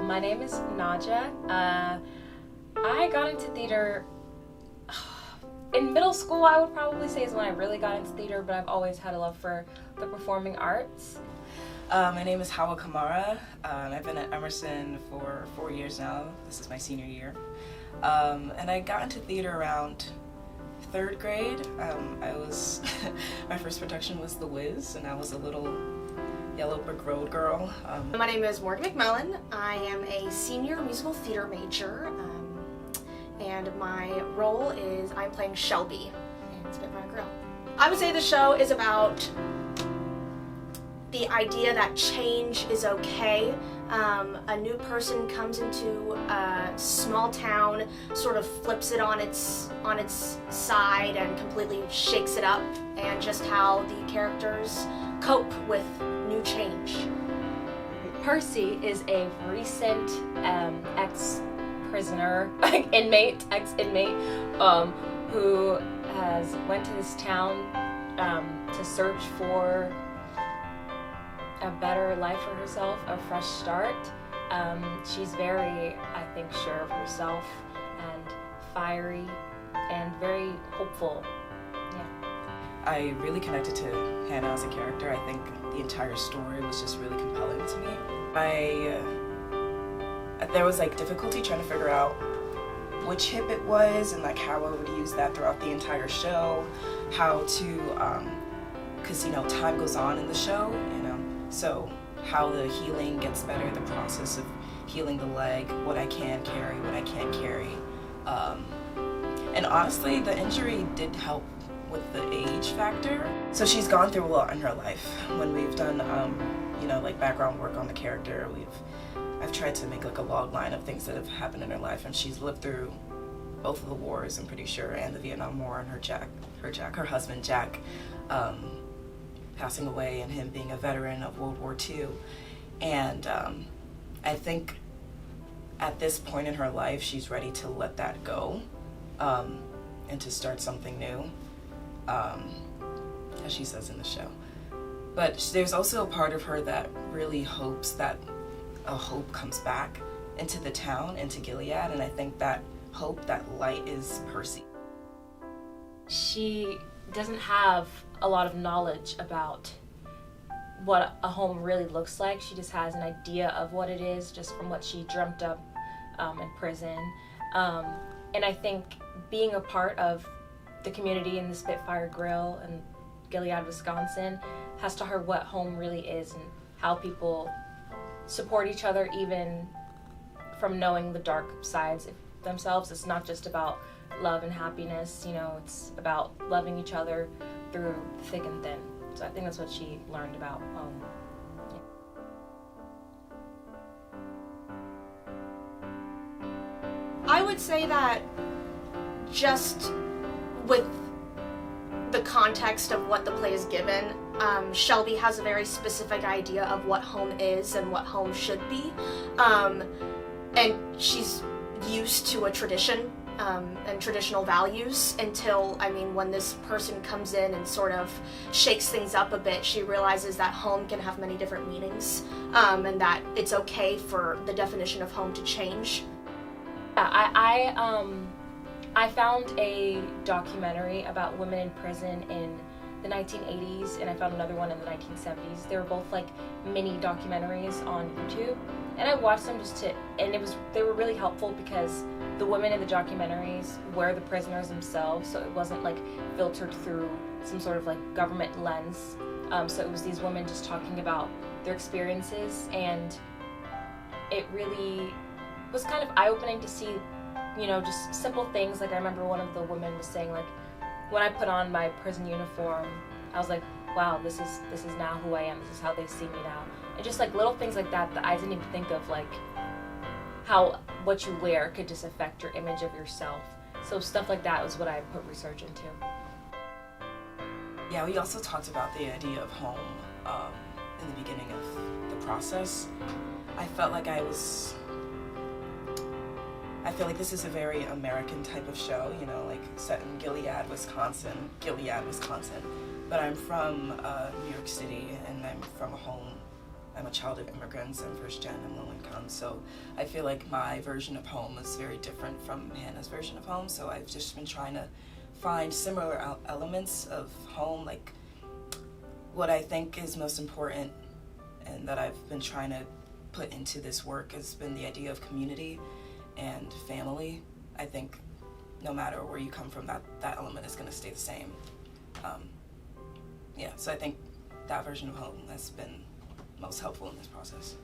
My name is Naja. I got into theater in middle school. I would probably say is when I really got into theater, but I've always had a love for the performing arts. My name is Hawa Kamara. I've been at Emerson for 4 years now. This is my senior year. And I got into theater around 3rd grade. My first production was The Wiz, and I was a little yellow brick road girl. My name is Morgan McMillin. I am a senior musical theater major, and my role is I'm playing Shelby in Spitfire Grill. I would say the show is about the idea that change is okay. A new person comes into a small town, sort of flips it on its side and completely shakes it up, and just how the characters cope with new change. Percy is a recent ex-prisoner, ex-inmate, who has went to this town to search for a better life for herself, a fresh start. She's very, I think, sure of herself and fiery and very hopeful. I really connected to Hannah as a character. I think the entire story was just really compelling to me. There was like difficulty trying to figure out which hip it was and like how I would use that throughout the entire show, how to, because time goes on in the show, so how the healing gets better, the process of healing the leg, what I can carry, what I can't carry. And honestly, the injury did help with the age factor. So she's gone through a lot in her life. When we've done, like background work on the character, I've tried to make like a log line of things that have happened in her life, and she's lived through both of the wars, I'm pretty sure, and the Vietnam War, and her husband Jack, passing away, and him being a veteran of World War II. And I think at this point in her life, she's ready to let that go, and to start something new. As she says in the show. But there's also a part of her that really hopes that a hope comes back into the town, into Gilead, and I think that hope, that light, is Percy. She doesn't have a lot of knowledge about what a home really looks like. She just has an idea of what it is just from what she dreamt up in prison. And I think being a part of the community in the Spitfire Grill in Gilead, Wisconsin, has taught her what home really is and how people support each other even from knowing the dark sides of themselves. It's not just about love and happiness, it's about loving each other through thick and thin. So I think that's what she learned about home. I would say that just with the context of what the play is given, Shelby has a very specific idea of what home is and what home should be, and she's used to a tradition and traditional values until, when this person comes in and sort of shakes things up a bit, she realizes that home can have many different meanings, and that it's okay for the definition of home to change. I found a documentary about women in prison in the 1980s, and I found another one in the 1970s. They were both like mini documentaries on YouTube, and I watched them they were really helpful because the women in the documentaries were the prisoners themselves, so it wasn't like filtered through some sort of like government lens. So it was these women just talking about their experiences, and it really was kind of eye-opening to see just simple things. Like I remember one of the women was saying, like, when I put on my prison uniform, I was like, wow, this is now who I am, this is how they see me now. And just like little things like that I didn't even think of, like how what you wear could just affect your image of yourself. So stuff like that was what I put research into. Yeah, we also talked about the idea of home in the beginning of the process. I felt like this is a very American type of show, like set in Gilead, Wisconsin. But I'm from New York City, and I'm from a home I'm a child of immigrants. I'm first gen. I'm low income. So I feel like my version of home is very different from Hannah's version of home. So I've just been trying to find similar elements of home, like what I think is most important and that I've been trying to put into this work has been the idea of community and family. I think no matter where you come from, that element is going to stay the same. So I think that version of home has been most helpful in this process.